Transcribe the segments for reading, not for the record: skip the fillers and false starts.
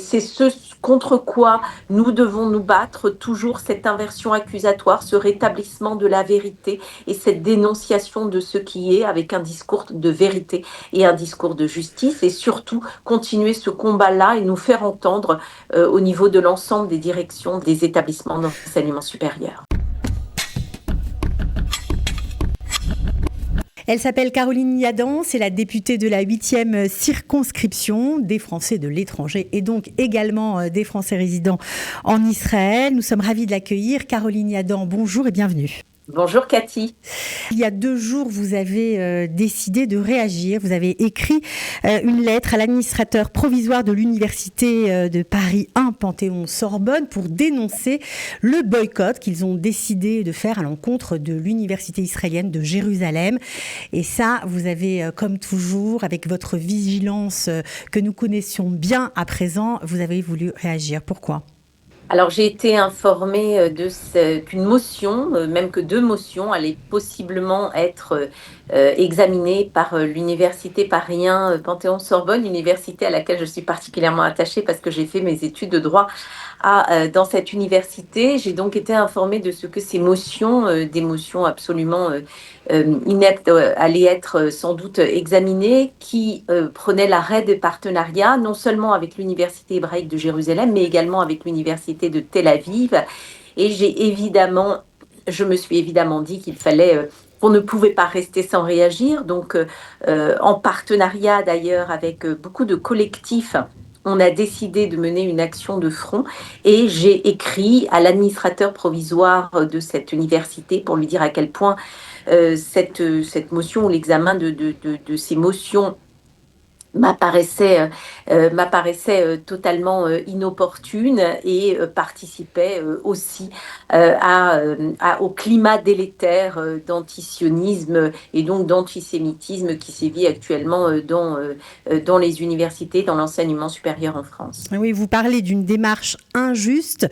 c'est ce contre quoi nous devons nous battre, toujours cette inversion accusatoire, ce rétablissement de la vérité et cette dénonciation de ce qui est avec un discours de vérité et un discours de justice, et surtout continuer ce combat-là et nous faire entendre au niveau de l'ensemble des directions des établissements d'enseignement supérieur. Elle s'appelle Caroline Yadan, c'est la députée de la 8e circonscription des Français de l'étranger et donc également des Français résidant en Israël. Nous sommes ravis de l'accueillir. Caroline Yadan, bonjour et bienvenue. Bonjour Cathy. Il y a 2 jours, vous avez décidé de réagir. Vous avez écrit une lettre à l'administrateur provisoire de l'université de Paris 1 Panthéon-Sorbonne pour dénoncer le boycott qu'ils ont décidé de faire à l'encontre de l'université israélienne de Jérusalem. Et ça, vous avez, comme toujours, avec votre vigilance que nous connaissions bien à présent, vous avez voulu réagir. Pourquoi ? Alors j'ai été informée qu'une motion, même que 2 motions, allaient possiblement être examinées par l'université Paris 1 Panthéon-Sorbonne, université à laquelle je suis particulièrement attachée parce que j'ai fait mes études de droit dans cette université. J'ai donc été informée de ce que ces motions, des motions absolument ineptes, allaient être sans doute examinées, qui prenaient l'arrêt de partenariat non seulement avec l'université hébraïque de Jérusalem, mais également avec l'université de Tel Aviv. Et je me suis évidemment dit qu'il fallait qu'on ne pouvait pas rester sans réagir. Donc, en partenariat d'ailleurs avec beaucoup de collectifs, on a décidé de mener une action de front et j'ai écrit à l'administrateur provisoire de cette université pour lui dire à quel point cette motion ou l'examen de ces motions m'apparaissait totalement inopportune et participait aussi au climat délétère d'antisionisme et donc d'antisémitisme qui sévit actuellement dans les universités, dans l'enseignement supérieur en France. Oui, vous parlez d'une démarche injuste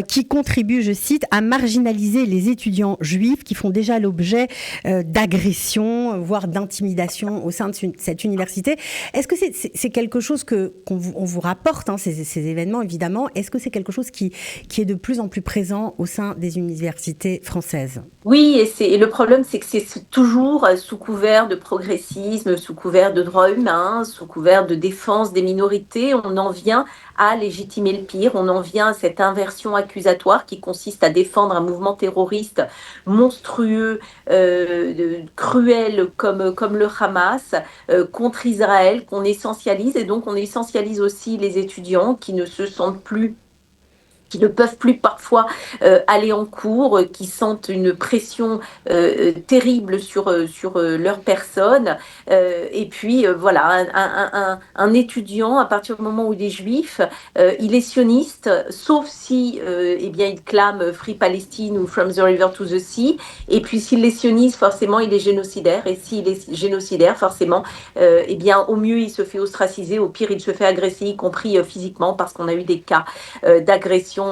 qui contribue, je cite, à marginaliser les étudiants juifs qui font déjà l'objet d'agressions, voire d'intimidation au sein de cette université. Est-ce que c'est quelque chose qu'on vous rapporte, hein, ces événements, évidemment? Est-ce que c'est quelque chose qui est de plus en plus présent au sein des universités françaises? Oui, et le problème, c'est que c'est toujours sous couvert de progressisme, sous couvert de droits humains, sous couvert de défense des minorités, on en vient à légitimer le pire, on en vient à cette inversion accusatoire qui consiste à défendre un mouvement terroriste monstrueux, cruel comme le Hamas, contre Israël, qu'on essentialise, et donc on essentialise aussi les étudiants qui ne se sentent plus, qui ne peuvent plus parfois aller en cours, qui sentent une pression terrible sur leur personne. Et puis voilà, un étudiant, à partir du moment où il est juif, il est sioniste, sauf si eh bien, il clame Free Palestine ou From the River to the Sea. Et puis s'il est sioniste, forcément, il est génocidaire. Et s'il est génocidaire, forcément, eh bien, au mieux, il se fait ostraciser, au pire, il se fait agresser, y compris physiquement, parce qu'on a eu des cas d'agression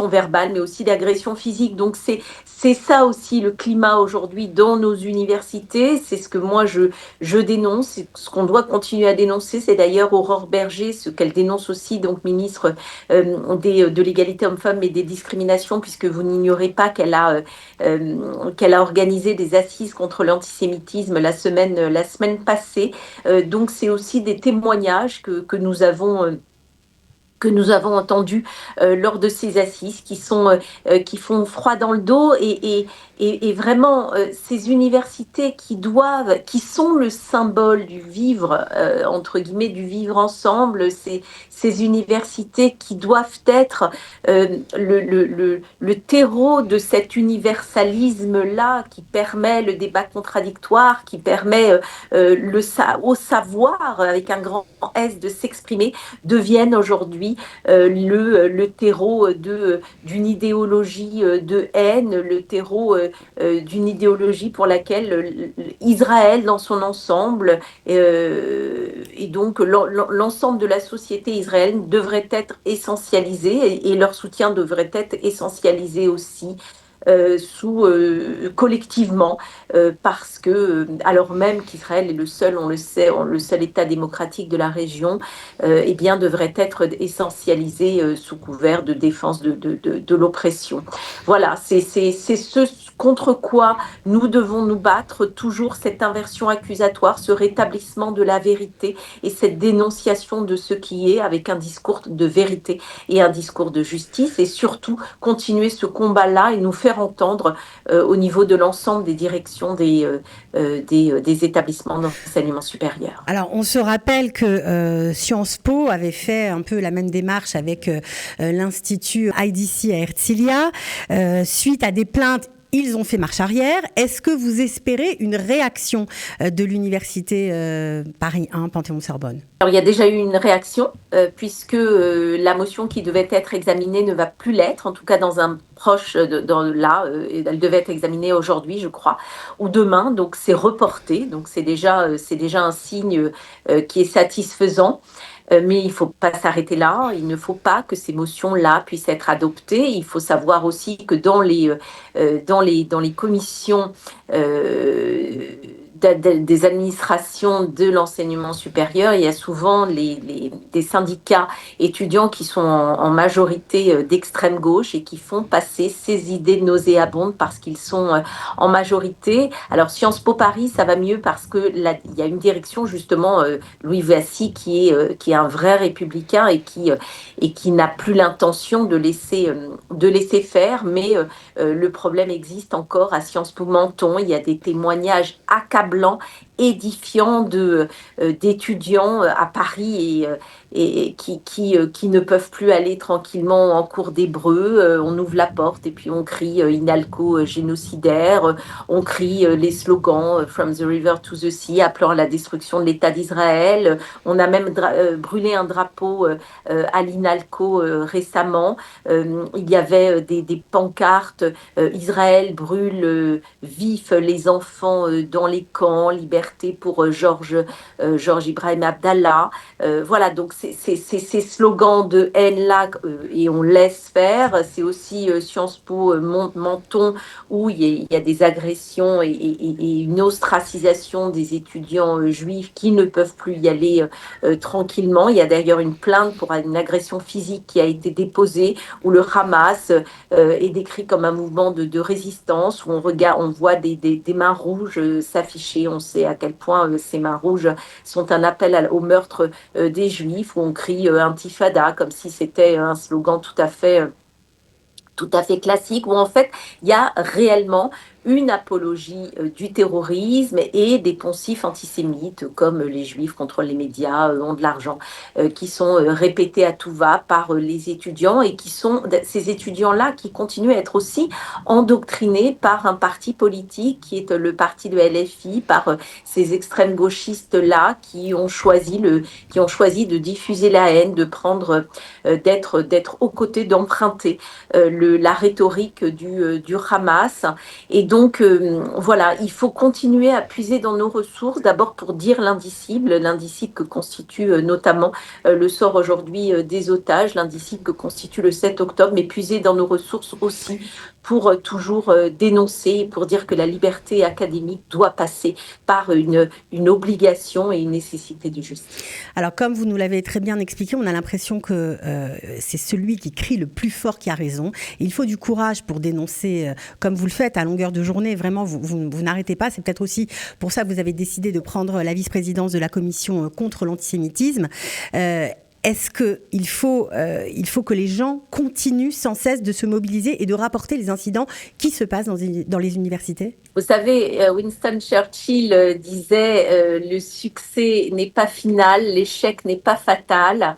verbale, mais aussi d'agression physique. Donc c'est ça aussi le climat aujourd'hui dans nos universités. C'est ce que moi je dénonce, c'est ce qu'on doit continuer à dénoncer. C'est d'ailleurs Aurore Berger, ce qu'elle dénonce aussi, donc ministre de l'égalité homme-femme et des discriminations, puisque vous n'ignorez pas qu'elle a organisé des assises contre l'antisémitisme la semaine passée. Donc c'est aussi des témoignages que nous avons entendus lors de ces assises qui font froid dans le dos, et vraiment ces universités qui sont le symbole du vivre, entre guillemets, du vivre ensemble, ces universités qui doivent être le terreau de cet universalisme-là qui permet le débat contradictoire, qui permet au savoir, avec un grand S, de s'exprimer, deviennent aujourd'hui le terreau d'une idéologie de haine, le terreau d'une idéologie pour laquelle Israël dans son ensemble et donc l'ensemble de la société israélienne devrait être essentialisé, et leur soutien devrait être essentialisé aussi collectivement, parce que, alors même qu'Israël est le seul, on le sait, le seul État démocratique de la région, eh bien, devrait être essentialisé sous couvert de défense de l'oppression. Voilà, c'est ce contre quoi nous devons nous battre, toujours cette inversion accusatoire, ce rétablissement de la vérité et cette dénonciation de ce qui est avec un discours de vérité et un discours de justice, et surtout continuer ce combat-là et nous faire entendre au niveau de l'ensemble des directions des établissements d'enseignement supérieur. Alors, on se rappelle que Sciences Po avait fait un peu la même démarche avec l'Institut IDC à Herzliya. Suite à des plaintes, ils ont fait marche arrière. Est-ce que vous espérez une réaction de l'Université Paris 1 Panthéon-Sorbonne? Alors, il y a déjà eu une réaction, puisque la motion qui devait être examinée ne va plus l'être, en tout cas dans un proche, elle devait être examinée aujourd'hui, je crois, ou demain, donc c'est reporté, donc c'est déjà un signe qui est satisfaisant. Mais il ne faut pas s'arrêter là, il ne faut pas que ces motions-là puissent être adoptées. Il faut savoir aussi que dans les commissions des administrations de l'enseignement supérieur, il y a souvent des syndicats étudiants qui sont en majorité d'extrême gauche et qui font passer ces idées nauséabondes parce qu'ils sont en majorité. Alors Sciences Po Paris, ça va mieux parce que il y a une direction justement, Louis Vassy, qui est un vrai républicain et qui n'a plus l'intention de laisser faire, mais le problème existe encore à Sciences Po Menton. Il y a des témoignages accablants, édifiants d'étudiants à Paris et qui ne peuvent plus aller tranquillement en cours d'hébreu. On ouvre la porte et puis on crie Inalco génocidaire, on crie les slogans From the river to the sea, appelant à la destruction de l'État d'Israël. On a même brûlé un drapeau à l'Inalco récemment. Il y avait des pancartes Israël brûle vif les enfants dans les camps, liberté pour Georges Ibrahim Abdallah. Voilà, donc ces slogans de haine-là, et on laisse faire. C'est aussi Sciences Po Menton, où il y a des agressions et une ostracisation des étudiants juifs qui ne peuvent plus y aller tranquillement. Il y a d'ailleurs une plainte pour une agression physique qui a été déposée, où le Hamas est décrit comme un mouvement de résistance, où on voit des mains rouges s'afficher. On sait à quel point ces mains rouges sont un appel au meurtre des Juifs, où on crie Intifada, comme si c'était un slogan tout à fait classique, où en fait il y a réellement une apologie du terrorisme et des poncifs antisémites comme les juifs contre les médias ont de l'argent, qui sont répétés à tout va par les étudiants, et qui sont ces étudiants-là qui continuent à être aussi endoctrinés par un parti politique qui est le parti de LFI, par ces extrêmes gauchistes-là qui ont choisi de diffuser la haine, de prendre, d'être aux côtés, d'emprunter la rhétorique du Hamas. Et donc, voilà, il faut continuer à puiser dans nos ressources, d'abord pour dire l'indicible que constitue notamment le sort aujourd'hui des otages, l'indicible que constitue le 7 octobre, mais puiser dans nos ressources aussi pour toujours dénoncer, pour dire que la liberté académique doit passer par une obligation et une nécessité de justice. Alors, comme vous nous l'avez très bien expliqué, on a l'impression que c'est celui qui crie le plus fort qui a raison. Il faut du courage pour dénoncer, comme vous le faites à longueur de journée. Vraiment, vous n'arrêtez pas. C'est peut-être aussi pour ça que vous avez décidé de prendre la vice-présidence de la commission contre l'antisémitisme. Est-ce qu'il faut que les gens continuent sans cesse de se mobiliser et de rapporter les incidents qui se passent dans les universités? Vous savez, Winston Churchill disait le succès n'est pas final, l'échec n'est pas fatal.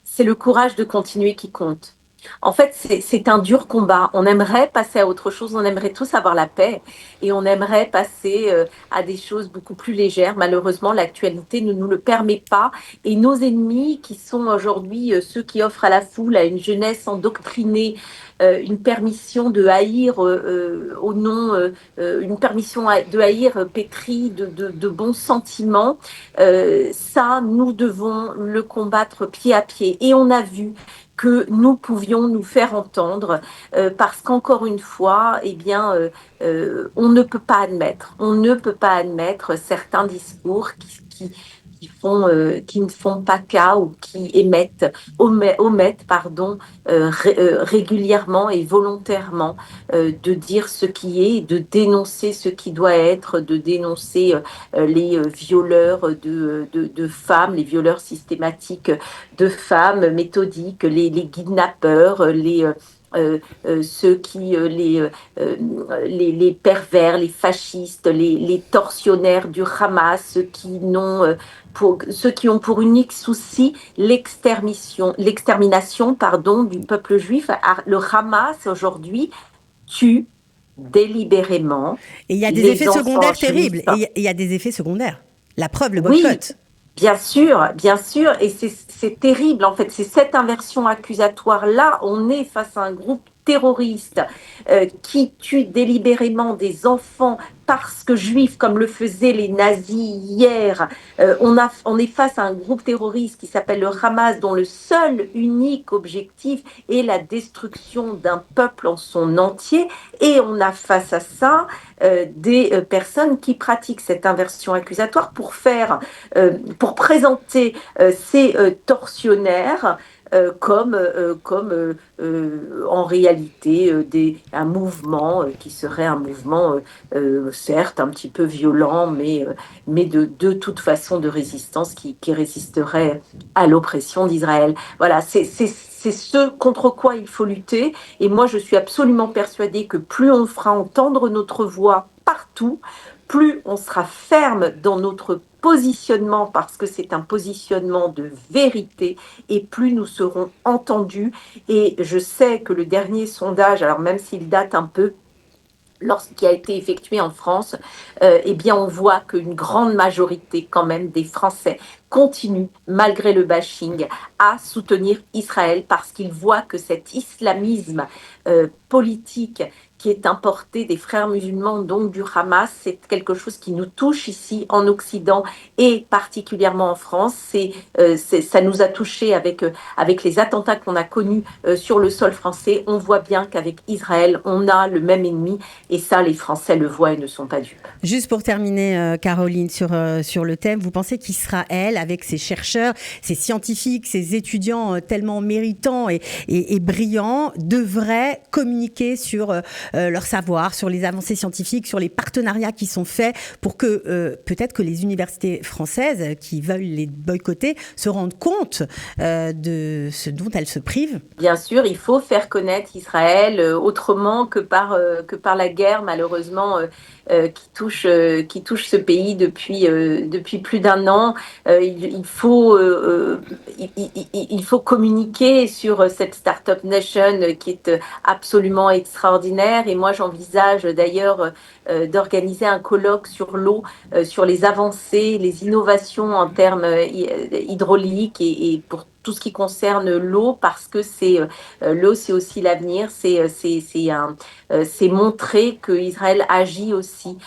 C'est le courage de continuer qui compte. En fait, c'est un dur combat. On aimerait passer à autre chose, on aimerait tous avoir la paix et on aimerait passer à des choses beaucoup plus légères. Malheureusement, l'actualité ne nous le permet pas, et nos ennemis, qui sont aujourd'hui ceux qui offrent à la foule, à une jeunesse endoctrinée, une permission de haïr au nom, une permission de haïr pétrie de bons sentiments. Ça, nous devons le combattre pied à pied. Et on a vu que nous pouvions nous faire entendre, parce qu'encore une fois, eh bien, on ne peut pas admettre certains discours qui ne font pas cas ou qui omettent pardon, régulièrement et volontairement de dire ce qui est, de dénoncer ce qui doit être, de dénoncer les violeurs de femmes, les violeurs systématiques de femmes méthodiques, les kidnappeurs, ceux qui, les pervers, les fascistes, les tortionnaires du Hamas, ceux qui ont pour unique souci l'extermination pardon, du peuple juif. Le Hamas aujourd'hui tue délibérément Et il y a des effets les enfants secondaires terribles. juifs. Et il y a des effets secondaires. La preuve, le Oui, boycott. bien sûr, et c'est terrible en fait, c'est cette inversion accusatoire-là, on est face à un groupe terroriste qui tue délibérément des enfants parce que juifs, comme le faisaient les nazis hier. On est face à un groupe terroriste qui s'appelle le Hamas, dont le seul unique objectif est la destruction d'un peuple en son entier, et on a face à ça des personnes qui pratiquent cette inversion accusatoire pour présenter ces tortionnaires comme en réalité un mouvement qui serait un mouvement certes un petit peu violent, mais de toute façon de résistance qui résisterait à l'oppression d'Israël. Voilà, c'est ce contre quoi il faut lutter. Et moi, je suis absolument persuadée que plus on fera entendre notre voix partout, plus on sera ferme dans notre positionnement, parce que c'est un positionnement de vérité, et plus nous serons entendus. Et je sais que le dernier sondage, alors même s'il date un peu, lorsqu'il a été effectué en France, eh bien, on voit qu'une grande majorité quand même des Français continuent, malgré le bashing, à soutenir Israël parce qu'ils voient que cet islamisme politique qui est importé des frères musulmans, donc du Hamas, c'est quelque chose qui nous touche ici en Occident et particulièrement en France. Ça nous a touchés avec les attentats qu'on a connus sur le sol français. On voit bien qu'avec Israël, on a le même ennemi, et ça, les Français le voient et ne sont pas dupes. Juste pour terminer, Caroline, sur le thème, vous pensez qu'Israël, avec ses chercheurs, ses scientifiques, ses étudiants tellement méritants et brillants, devrait communiquer sur leur savoir, sur les avancées scientifiques, sur les partenariats qui sont faits pour que peut-être que les universités françaises qui veulent les boycotter se rendent compte de ce dont elles se privent? Bien sûr, il faut faire connaître Israël autrement que par la guerre, malheureusement, qui touche ce pays depuis plus d'un an. Il faut communiquer sur cette Startup Nation qui est absolument extraordinaire. Et moi, j'envisage d'ailleurs d'organiser un colloque sur l'eau, sur les avancées, les innovations en termes hydrauliques et pour tout ce qui concerne l'eau, parce que l'eau, c'est aussi l'avenir. C'est montrer que Israël agit aussi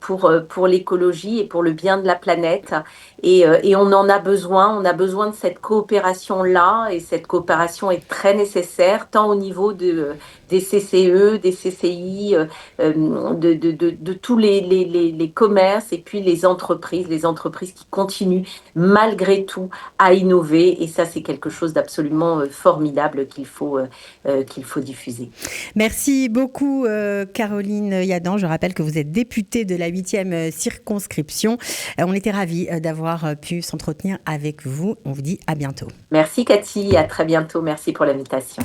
pour l'écologie et pour le bien de la planète. Et on en a besoin. On a besoin de cette coopération-là, et cette coopération est très nécessaire, tant au niveau des CCE, des CCI, de tous les commerces, et puis les entreprises qui continuent malgré tout à innover. Et ça, c'est quelque chose d'absolument formidable qu'il faut diffuser. Merci beaucoup, Caroline Yadan. Je rappelle que vous êtes députée de la 8e circonscription. On était ravis d'avoir pu s'entretenir avec vous. On vous dit à bientôt. Merci Cathy, à très bientôt. Merci pour l'invitation.